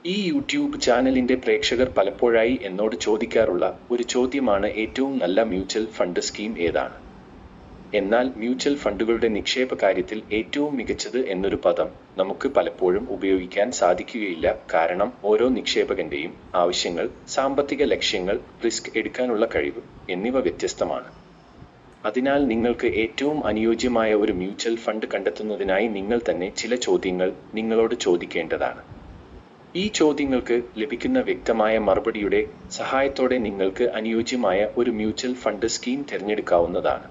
ഈ യൂട്യൂബ് ചാനലിന്റെ പ്രേക്ഷകർ പലപ്പോഴായി എന്നോട് ചോദിക്കാറുള്ള ഒരു ചോദ്യമാണ് ഏറ്റവും നല്ല മ്യൂച്വൽ ഫണ്ട് സ്കീം ഏതാണ്? എന്നാൽ മ്യൂച്വൽ ഫണ്ടുകളുടെ നിക്ഷേപ കാര്യത്തിൽ ഏറ്റവും മികച്ചത് എന്നൊരു പദം നമുക്ക് പലപ്പോഴും ഉപയോഗിക്കാൻ സാധിക്കുകയില്ല. കാരണം ഓരോ നിക്ഷേപകന്റെയും ആവശ്യങ്ങൾ, സാമ്പത്തിക ലക്ഷ്യങ്ങൾ, റിസ്ക് എടുക്കാനുള്ള കഴിവ് എന്നിവ വ്യത്യസ്തമാണ്. അതിനാൽ നിങ്ങൾക്ക് ഏറ്റവും അനുയോജ്യമായ ഒരു മ്യൂച്വൽ ഫണ്ട് കണ്ടെത്തുന്നതിനായി നിങ്ങൾ തന്നെ ചില ചോദ്യങ്ങൾ നിങ്ങളോട് ചോദിക്കേണ്ടതാണ്. ഈ ചോദ്യങ്ങൾക്ക് ലഭിക്കുന്ന വ്യക്തമായ മറുപടിയുടെ സഹായത്തോടെ നിങ്ങൾക്ക് അനുയോജ്യമായ ഒരു മ്യൂച്വൽ ഫണ്ട് സ്കീം തിരഞ്ഞെടുക്കാവുന്നതാണ്.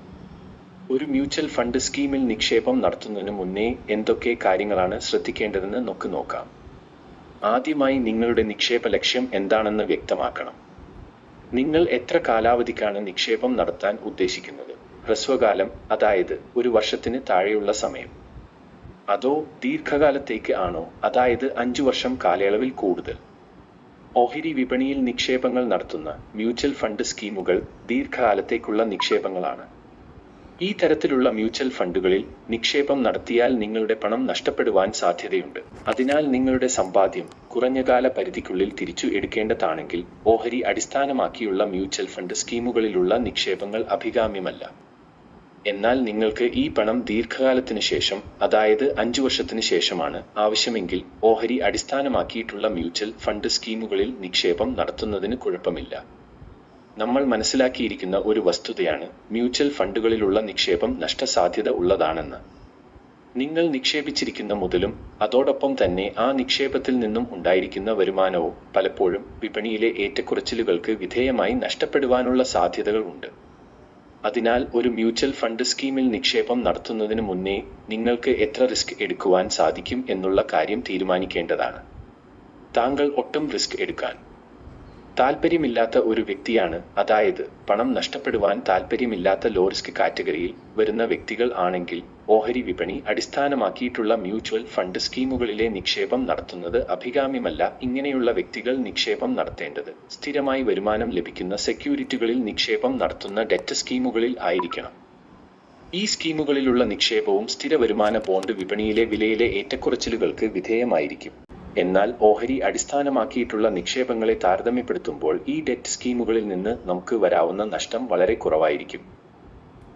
ഒരു മ്യൂച്വൽ ഫണ്ട് സ്കീമിൽ നിക്ഷേപം നടത്തുന്നതിന് മുന്നേ എന്തൊക്കെ കാര്യങ്ങളാണ് ശ്രദ്ധിക്കേണ്ടതെന്ന് നമുക്ക് നോക്കാം. ആദ്യമായി നിങ്ങളുടെ നിക്ഷേപ ലക്ഷ്യം എന്താണെന്ന് വ്യക്തമാക്കണം. നിങ്ങൾ എത്ര കാലാവധിക്കാണ് നിക്ഷേപം നടത്താൻ ഉദ്ദേശിക്കുന്നത്? ഹ്രസ്വകാലം, അതായത് ഒരു വർഷത്തിന് താഴെയുള്ള സമയം, അതോ ദീർഘകാലത്തേക്ക് ആണോ, അതായത് 5 വർഷം കാലയളവിൽ കൂടുതൽ? ഓഹരി വിപണിയിൽ നിക്ഷേപങ്ങൾ നടത്തുന്ന മ്യൂച്വൽ ഫണ്ട് സ്കീമുകൾ ദീർഘകാലത്തേക്കുള്ള നിക്ഷേപങ്ങളാണ്. ഈ തരത്തിലുള്ള മ്യൂച്വൽ ഫണ്ടുകളിൽ നിക്ഷേപം നടത്തിയാൽ നിങ്ങളുടെ പണം നഷ്ടപ്പെടുവാൻ സാധ്യതയുണ്ട്. അതിനാൽ നിങ്ങളുടെ സമ്പാദ്യം കുറഞ്ഞകാല പരിധിക്കുള്ളിൽ തിരിച്ചു എടുക്കേണ്ടതാണെങ്കിൽ ഓഹരി അടിസ്ഥാനമാക്കിയുള്ള മ്യൂച്വൽ ഫണ്ട് സ്കീമുകളിലുള്ള നിക്ഷേപങ്ങൾ അഭികാമ്യമല്ല. എന്നാൽ നിങ്ങൾക്ക് ഈ പണം ദീർഘകാലത്തിന് ശേഷം, അതായത് 5 വർഷത്തിന് ശേഷമാണ് ആവശ്യമെങ്കിൽ ഓഹരി അടിസ്ഥാനമാക്കിയിട്ടുള്ള മ്യൂച്വൽ ഫണ്ട് സ്കീമുകളിൽ നിക്ഷേപം നടത്തുന്നതിന് കുഴപ്പമില്ല. നമ്മൾ മനസ്സിലാക്കിയിരിക്കുന്ന ഒരു വസ്തുതയാണ് മ്യൂച്വൽ ഫണ്ടുകളിലുള്ള നിക്ഷേപം നഷ്ടസാധ്യത ഉള്ളതാണെന്ന്. നിങ്ങൾ നിക്ഷേപിച്ചിരിക്കുന്ന മുതലും അതോടൊപ്പം തന്നെ ആ നിക്ഷേപത്തിൽ നിന്നും ഉണ്ടായിരിക്കുന്ന വരുമാനവും പലപ്പോഴും വിപണിയിലെ ഏറ്റക്കുറച്ചിലുകൾക്ക് വിധേയമായി നഷ്ടപ്പെടുവാനുള്ള സാധ്യതകൾ ഉണ്ട്. അതിനാൽ ഒരു മ്യൂച്വൽ ഫണ്ട് സ്കീമിൽ നിക്ഷേപം നടത്തുന്നതിന് മുന്നേ നിങ്ങൾക്ക് എത്ര റിസ്ക് എടുക്കുവാൻ സാധിക്കും എന്നുള്ള കാര്യം തീരുമാനിക്കേണ്ടതാണ്. താങ്കൾ ഒട്ടും റിസ്ക് എടുക്കാൻ താൽപ്പര്യമില്ലാത്ത ഒരു വ്യക്തിയാണ്, അതായത് പണം നഷ്ടപ്പെടുവാൻ താൽപ്പര്യമില്ലാത്ത ലോ റിസ്ക് കാറ്റഗറിയിൽ വരുന്ന വ്യക്തികൾ ആണെങ്കിൽ ഓഹരി വിപണി അടിസ്ഥാനമാക്കിയിട്ടുള്ള മ്യൂച്വൽ ഫണ്ട് സ്കീമുകളിലെ നിക്ഷേപം നടത്തുന്നത് അഭികാമ്യമല്ല. ഇങ്ങനെയുള്ള വ്യക്തികൾ നിക്ഷേപം നടത്തേണ്ടത് സ്ഥിരമായി വരുമാനം ലഭിക്കുന്ന സെക്യൂരിറ്റികളിൽ നിക്ഷേപം നടത്തുന്ന ഡെറ്റ് സ്കീമുകളിൽ ആയിരിക്കണം. ഈ സ്കീമുകളിലുള്ള നിക്ഷേപവും സ്ഥിര വരുമാന ബോണ്ട് വിപണിയിലെ വിലയിലെ ഏറ്റക്കുറച്ചിലുകൾക്ക് വിധേയമായിരിക്കും. എന്നാൽ ഓഹരി അടിസ്ഥാനമാക്കിയിട്ടുള്ള നിക്ഷേപങ്ങളെ താരതമ്യപ്പെടുത്തുമ്പോൾ ഈ ഡെറ്റ് സ്കീമുകളിൽ നിന്ന് നമുക്ക് വരാവുന്ന നഷ്ടം വളരെ കുറവായിരിക്കും.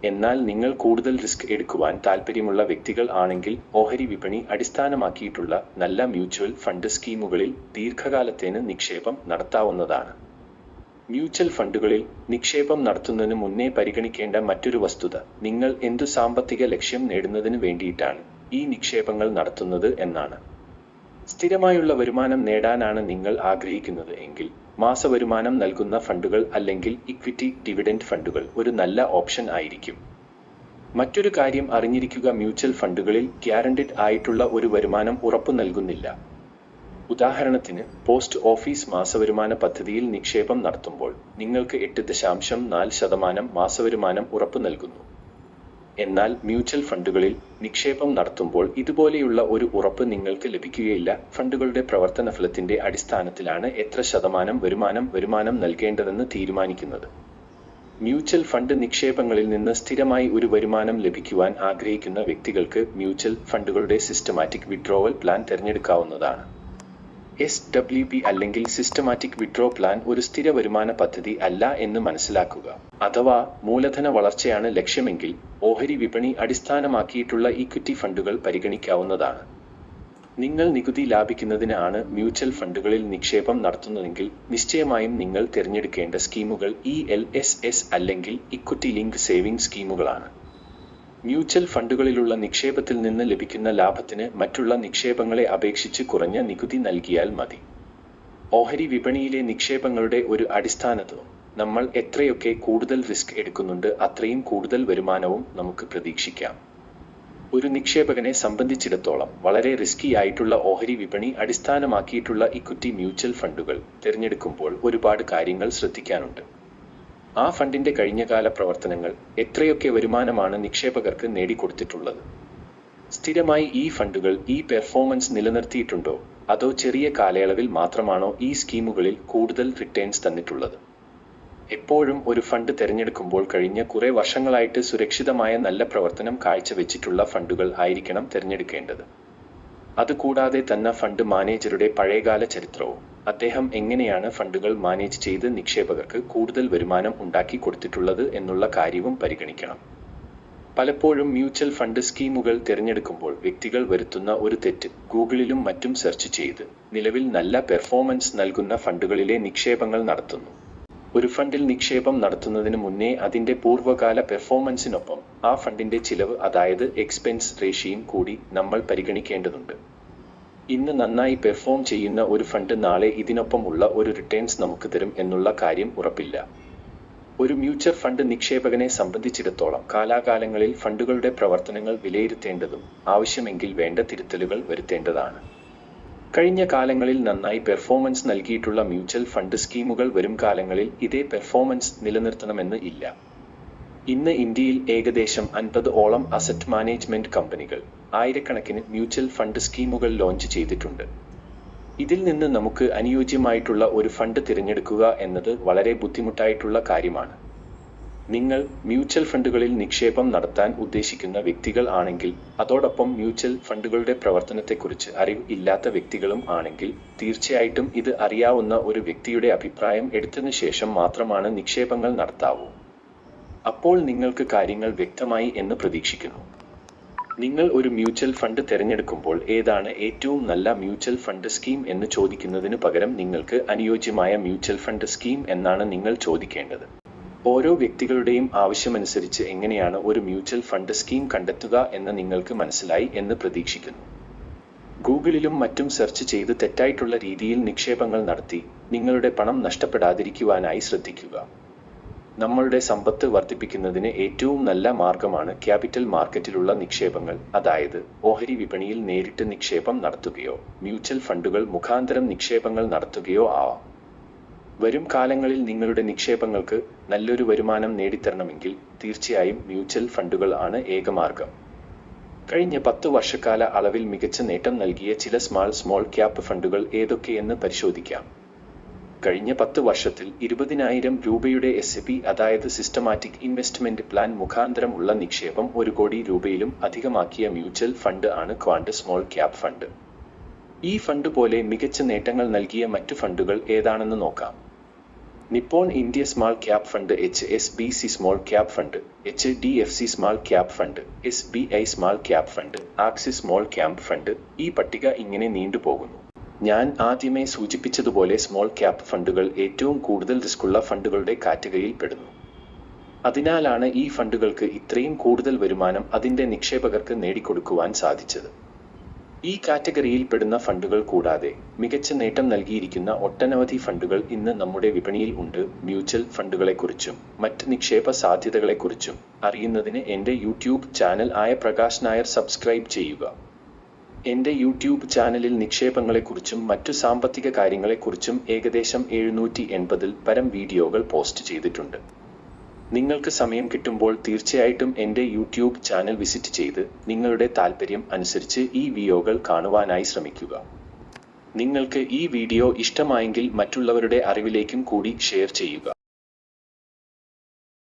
എന്നാൽ നിങ്ങൾ കൂടുതൽ റിസ്ക് എടുക്കുവാൻ താൽപ്പര്യമുള്ള വ്യക്തികൾ ആണെങ്കിൽ ഓഹരി വിപണി അടിസ്ഥാനമാക്കിയിട്ടുള്ള നല്ല മ്യൂച്വൽ ഫണ്ട് സ്കീമുകളിൽ ദീർഘകാലത്തേന് നിക്ഷേപം നടത്താവുന്നതാണ്. മ്യൂച്വൽ ഫണ്ടുകളിൽ നിക്ഷേപം നടത്തുന്നതിന് മുന്നേ പരിഗണിക്കേണ്ട മറ്റൊരു വസ്തുത നിങ്ങൾ എന്തു സാമ്പത്തിക ലക്ഷ്യം നേടുന്നതിന് വേണ്ടിയിട്ടാണ് ഈ നിക്ഷേപങ്ങൾ നടത്തുന്നത് എന്നാണ്. സ്ഥിരമായുള്ള വരുമാനം നേടാനാണ് നിങ്ങൾ ആഗ്രഹിക്കുന്നത് എങ്കിൽ മാസവരുമാനം നൽകുന്ന ഫണ്ടുകൾ അല്ലെങ്കിൽ ഇക്വിറ്റി ഡിവിഡൻഡ് ഫണ്ടുകൾ ഒരു നല്ല ഓപ്ഷൻ ആയിരിക്കും. മറ്റൊരു കാര്യം അറിഞ്ഞിരിക്കുക, മ്യൂച്വൽ ഫണ്ടുകളിൽ ഗ്യാരണ്ടീഡ് ആയിട്ടുള്ള ഒരു വരുമാനം ഉറപ്പു നൽകുന്നില്ല. ഉദാഹരണത്തിന് പോസ്റ്റ് ഓഫീസ് മാസവരുമാന പദ്ധതിയിൽ നിക്ഷേപം നടത്തുമ്പോൾ നിങ്ങൾക്ക് 8.4% മാസവരുമാനം ഉറപ്പു നൽകുന്നു. എന്നാൽ മ്യൂച്വൽ ഫണ്ടുകളിൽ നിക്ഷേപം നടത്തുമ്പോൾ ഇതുപോലെയുള്ള ഒരു ഉറപ്പ് നിങ്ങൾക്ക് ലഭിക്കുകയില്ല. ഫണ്ടുകളുടെ പ്രവർത്തന ഫലത്തിന്റെ അടിസ്ഥാനത്തിലാണ് എത്ര ശതമാനം വരുമാനം നൽകേണ്ടതെന്ന് തീരുമാനിക്കുന്നത്. മ്യൂച്വൽ ഫണ്ട് നിക്ഷേപങ്ങളിൽ നിന്ന് സ്ഥിരമായി ഒരു വരുമാനം ലഭിക്കുവാൻ ആഗ്രഹിക്കുന്ന വ്യക്തികൾക്ക് മ്യൂച്വൽ ഫണ്ടുകളുടെ സിസ്റ്റമാറ്റിക് വിഡ്രോവൽ പ്ലാൻ തിരഞ്ഞെടുക്കാവുന്നതാണ്. SWP അല്ലെങ്കിൽ സിസ്റ്റമാറ്റിക് വിഡ്രോ പ്ലാൻ ഒരു സ്ഥിര വരുമാന പദ്ധതി അല്ല എന്ന് മനസ്സിലാക്കുക. അഥവാ മൂലധന വളർച്ചയാണ് ലക്ഷ്യമെങ്കിൽ ഓഹരി വിപണി അടിസ്ഥാനമാക്കിയിട്ടുള്ള ഇക്വിറ്റി ഫണ്ടുകൾ പരിഗണിക്കാവുന്നതാണ്. നിങ്ങൾ നികുതി ലാഭിക്കുന്നതിന് ആണ് മ്യൂച്വൽ ഫണ്ടുകളിൽ നിക്ഷേപം നടത്തുന്നതെങ്കിൽ നിശ്ചയമായും നിങ്ങൾ തിരഞ്ഞെടുക്കേണ്ട സ്കീമുകൾ ELSS അല്ലെങ്കിൽ ഇക്വിറ്റി ലിങ്ക് സേവിംഗ് സ്കീമുകളാണ്. മ്യൂച്വൽ ഫണ്ടുകളിലുള്ള നിക്ഷേപത്തിൽ നിന്ന് ലഭിക്കുന്ന ലാഭത്തിന് മറ്റുള്ള നിക്ഷേപങ്ങളെ അപേക്ഷിച്ച് കുറഞ്ഞ നികുതി നൽകിയാൽ മതി. ഓഹരി വിപണിയിലെ നിക്ഷേപങ്ങളുടെ ഒരു അടിസ്ഥാനത്വം നമ്മൾ എത്രയൊക്കെ കൂടുതൽ റിസ്ക് എടുക്കുന്നുണ്ട് അത്രയും കൂടുതൽ വരുമാനവും നമുക്ക് പ്രതീക്ഷിക്കാം. ഒരു നിക്ഷേപകനെ സംബന്ധിച്ചിടത്തോളം വളരെ റിസ്കി ആയിട്ടുള്ള ഓഹരി വിപണി അടിസ്ഥാനമാക്കിയിട്ടുള്ള ഇക്വിറ്റി മ്യൂച്വൽ ഫണ്ടുകൾ തിരഞ്ഞെടുക്കുമ്പോൾ ഒരുപാട് കാര്യങ്ങൾ ശ്രദ്ധിക്കാനുണ്ട്. ആ ഫണ്ടിന്റെ കഴിഞ്ഞകാല പ്രവർത്തനങ്ങൾ എത്രയൊക്കെ വരുമാനമാണ് നിക്ഷേപകർക്ക് നേടിക്കൊടുത്തിട്ടുള്ളത്? സ്ഥിരമായി ഈ ഫണ്ടുകൾ ഈ പെർഫോമൻസ് നിലനിർത്തിയിട്ടുണ്ടോ, അതോ ചെറിയ കാലയളവിൽ മാത്രമാണോ ഈ സ്കീമുകളിൽ കൂടുതൽ റിട്ടേൺസ് തന്നിട്ടുള്ളത്? എപ്പോഴും ഒരു ഫണ്ട് തിരഞ്ഞെടുക്കുമ്പോൾ കഴിഞ്ഞ കുറെ വർഷങ്ങളായിട്ട് സുരക്ഷിതമായ നല്ല പ്രവർത്തനം കാഴ്ചവെച്ചിട്ടുള്ള ഫണ്ടുകൾ ആയിരിക്കണം തിരഞ്ഞെടുക്കേണ്ടത്. അതുകൂടാതെ തന്നെ ഫണ്ട് മാനേജരുടെ പഴയകാല ചരിത്രവും അദ്ദേഹം എങ്ങനെയാണ് ഫണ്ടുകൾ മാനേജ് ചെയ്ത് നിക്ഷേപകർക്ക് കൂടുതൽ വരുമാനം ഉണ്ടാക്കി കൊടുത്തിട്ടുള്ളത് എന്നുള്ള കാര്യവും പരിഗണിക്കണം. പലപ്പോഴും മ്യൂച്വൽ ഫണ്ട് സ്കീമുകൾ തിരഞ്ഞെടുക്കുമ്പോൾ വ്യക്തികൾ വരുത്തുന്ന ഒരു തെറ്റ് ഗൂഗിളിലും മറ്റും സെർച്ച് ചെയ്ത് നിലവിൽ നല്ല പെർഫോമൻസ് നൽകുന്ന ഫണ്ടുകളിലെ നിക്ഷേപങ്ങൾ നടത്തുന്നു. ഒരു ഫണ്ടിൽ നിക്ഷേപം നടത്തുന്നതിന് മുന്നേ അതിന്റെ പൂർവ്വകാല പെർഫോമൻസിനൊപ്പം ആ ഫണ്ടിന്റെ ചിലവ് അതായത് എക്സ്പെൻസ് റേഷ്യോയും കൂടി നമ്മൾ പരിഗണിക്കേണ്ടതുണ്ട്. ഇന്ന് നന്നായി പെർഫോം ചെയ്യുന്ന ഒരു ഫണ്ട് നാളെ ഇതിനൊപ്പം ഉള്ള ഒരു റിട്ടേൺസ് നമുക്ക് തരും എന്നുള്ള കാര്യം ഉറപ്പില്ല. ഒരു മ്യൂച്വൽ ഫണ്ട് നിക്ഷേപകനെ സംബന്ധിച്ചിടത്തോളം കാലാകാലങ്ങളിൽ ഫണ്ടുകളുടെ പ്രവർത്തനങ്ങൾ വിലയിരുത്തേണ്ടതും ആവശ്യമെങ്കിൽ വേണ്ട തിരുത്തലുകൾ വരുത്തേണ്ടതാണ്. കഴിഞ്ഞ കാലങ്ങളിൽ നന്നായി പെർഫോമൻസ് നൽകിയിട്ടുള്ള മ്യൂച്വൽ ഫണ്ട് സ്കീമുകൾ വരും കാലങ്ങളിൽ ഇതേ പെർഫോമൻസ് നിലനിർത്തണമെന്ന് ഇല്ല. ഇന്ന് ഇന്ത്യയിൽ ഏകദേശം 50ഓളം അസറ്റ് മാനേജ്മെന്റ് കമ്പനികൾ ആയിരക്കണക്കിന് മ്യൂച്വൽ ഫണ്ട് സ്കീമുകൾ ലോഞ്ച് ചെയ്തിട്ടുണ്ട്. ഇതിൽ നിന്ന് നമുക്ക് അനുയോജ്യമായിട്ടുള്ള ഒരു ഫണ്ട് തിരഞ്ഞെടുക്കുക എന്നത് വളരെ ബുദ്ധിമുട്ടായിട്ടുള്ള കാര്യമാണ്. നിങ്ങൾ മ്യൂച്വൽ ഫണ്ടുകളിൽ നിക്ഷേപം നടത്താൻ ഉദ്ദേശിക്കുന്ന വ്യക്തികൾ ആണെങ്കിൽ, അതോടൊപ്പം മ്യൂച്വൽ ഫണ്ടുകളുടെ പ്രവർത്തനത്തെക്കുറിച്ച് അറിവ് ഇല്ലാത്ത വ്യക്തികളും ആണെങ്കിൽ, തീർച്ചയായിട്ടും ഇത് അറിയാവുന്ന ഒരു വ്യക്തിയുടെ അഭിപ്രായം എടുത്തതിനു ശേഷം മാത്രമാണ് നിക്ഷേപങ്ങൾ നടത്താവൂ. അപ്പോൾ നിങ്ങൾക്ക് കാര്യങ്ങൾ വ്യക്തമായി എന്ന് പ്രതീക്ഷിക്കുന്നു. നിങ്ങൾ ഒരു മ്യൂച്വൽ ഫണ്ട് തിരഞ്ഞെടുക്കുമ്പോൾ ഏതാണ് ഏറ്റവും നല്ല മ്യൂച്വൽ ഫണ്ട് സ്കീം എന്ന് ചോദിക്കുന്നതിന് പകരം നിങ്ങൾക്ക് അനുയോജ്യമായ മ്യൂച്വൽ ഫണ്ട് സ്കീം എന്നാണ് നിങ്ങൾ ചോദിക്കേണ്ടത്. ഓരോ വ്യക്തികളുടെയും ആവശ്യമനുസരിച്ച് എങ്ങനെയാണ് ഒരു മ്യൂച്വൽ ഫണ്ട് സ്കീം കണ്ടെത്തുക എന്ന് നിങ്ങൾക്ക് മനസ്സിലായി എന്ന് പ്രതീക്ഷിക്കുന്നു. ഗൂഗിളിലും മറ്റും സെർച്ച് ചെയ്ത് തെറ്റായിട്ടുള്ള രീതിയിൽ നിക്ഷേപങ്ങൾ നടത്തി നിങ്ങളുടെ പണം നഷ്ടപ്പെടാതിരിക്കുവാനായി ശ്രദ്ധിക്കുക. നമ്മളുടെ സമ്പത്ത് വർദ്ധിപ്പിക്കുന്നതിന് ഏറ്റവും നല്ല മാർഗമാണ് ക്യാപിറ്റൽ മാർക്കറ്റിലുള്ള നിക്ഷേപങ്ങൾ, അതായത് ഓഹരി വിപണിയിൽ നേരിട്ട് നിക്ഷേപം നടത്തുകയോ മ്യൂച്വൽ ഫണ്ടുകൾ മുഖാന്തരം നിക്ഷേപങ്ങൾ നടത്തുകയോ ആവാം. വരും കാലങ്ങളിൽ നിങ്ങളുടെ നിക്ഷേപങ്ങൾക്ക് നല്ലൊരു വരുമാനം നേടിത്തരണമെങ്കിൽ തീർച്ചയായും മ്യൂച്വൽ ഫണ്ടുകൾ ആണ് ഏകമാർഗം. കഴിഞ്ഞ 10 വർഷക്കാല അളവിൽ മികച്ച നേട്ടം നൽകിയ ചില സ്മോൾ ക്യാപ് ഫണ്ടുകൾ ഏതൊക്കെയെന്ന് പരിശോധിക്കാം. കഴിഞ്ഞ 10 വർഷത്തിൽ 20,000 രൂപയുടെ SIP അതായത് സിസ്റ്റമാറ്റിക് ഇൻവെസ്റ്റ്മെന്റ് പ്ലാൻ മുഖാന്തരം ഉള്ള നിക്ഷേപം 1 കോടി രൂപയിലും അധികമാക്കിയ മ്യൂച്വൽ ഫണ്ട് ആണ് ക്വാണ്ട് സ്മോൾ ക്യാപ് ഫണ്ട്. ഈ ഫണ്ട് പോലെ മികച്ച നേട്ടങ്ങൾ നൽകിയ മറ്റു ഫണ്ടുകൾ ഏതാണെന്ന് നോക്കാം. Nippon India small cap fund, HSBC small cap fund, HDFC small cap fund, SBI small cap fund, axis small cap fund. ഈ പട്ടിക ഇങ്ങനെ നീണ്ടുപോകുന്നു. ഞാൻ ആദ്യമേ സൂചിപ്പിച്ചതുപോലെ സ്മോൾ ക്യാപ് ഫണ്ടുകൾ ഏറ്റവും കൂടുതൽ റിസ്ക്കുള്ള ഫണ്ടുകളുടെ കാറ്റഗറിയിൽ പെടുന്നു. അതിനാലാണ് ഈ ഫണ്ടുകൾക്ക് ഇത്രയും കൂടുതൽ വരുമാനം അതിന്റെ നിക്ഷേപകർക്ക് നേടിക്കൊടുക്കുവാൻ സാധിച്ചത്. ഈ കാറ്റഗറിയിൽ പെടുന്ന ഫണ്ടുകൾ കൂടാതെ മികച്ച നേട്ടം നൽകിയിരിക്കുന്ന ഒട്ടനവധി ഫണ്ടുകൾ ഇന്ന് നമ്മുടെ വിപണിയിൽ ഉണ്ട്. മ്യൂച്വൽ ഫണ്ടുകളെക്കുറിച്ചും മറ്റ് നിക്ഷേപ സാധ്യതകളെക്കുറിച്ചും അറിയുന്നതിന് എൻ്റെ യൂട്യൂബ് ചാനൽ ആയ പ്രകാശ് നായർ സബ്സ്ക്രൈബ് ചെയ്യുക. എൻ്റെ യൂട്യൂബ് ചാനലിൽ നിക്ഷേപങ്ങളെക്കുറിച്ചും മറ്റു സാമ്പത്തിക കാര്യങ്ങളെക്കുറിച്ചും ഏകദേശം 780-ൽ പരം വീഡിയോകൾ പോസ്റ്റ് ചെയ്തിട്ടുണ്ട്. നിങ്ങൾക്ക് സമയം കിട്ടുമ്പോൾ തീർച്ചയായിട്ടും എൻ്റെ യൂട്യൂബ് ചാനൽ വിസിറ്റ് ചെയ്ത് നിങ്ങളുടെ താൽപ്പര്യം അനുസരിച്ച് ഈ വീഡിയോകൾ കാണുവാനായി ശ്രമിക്കുക. നിങ്ങൾക്ക് ഈ വീഡിയോ ഇഷ്ടമായെങ്കിൽ മറ്റുള്ളവരുടെ അറിവിലേക്കും കൂടി ഷെയർ ചെയ്യുക.